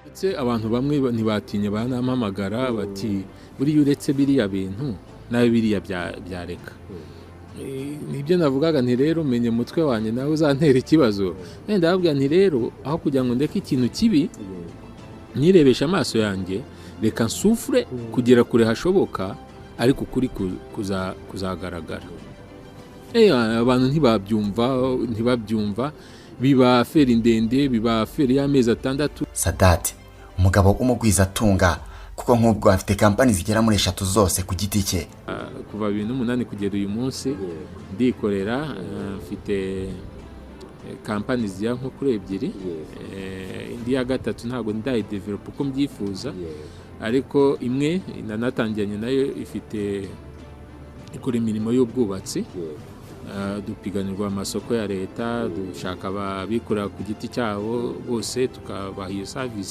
ndetse abantu bamwe ntibatinya banampamagara bati buriya uretse biriya bintu nawe biriya byareka. Nibyo navugaga nti rero menye umutwe wanjye nawe uzantera ikibazo. Ndababwira nti rero aho kugira ngo ndeke ikintu kibi nirebesha amaso yanjye, reka nsufure kugera kure hashoboka, ariko kuri kuzagaragara. Abantu ntibabyumva, biba feri ndende, biba feri y'amezi 6. Sadat umugabo w'umugwizatunga kuko nk'ubwo afite kampani zigera muri 3 zose ku giti cye. Kuva 2008 kugera uyu munsi ndikorera, mfite kampani zigera nko kuri 2. Indi ya gatatu ntabwo ndayidevelop uko mbyifuza, ariko imwe nanatangiranye nayo ikora imirimo y'ubwubatsi. Dupiganirwa amasoko ya leta, dushaka ababikorera ku giti cyabo bose tukabaha iyo service.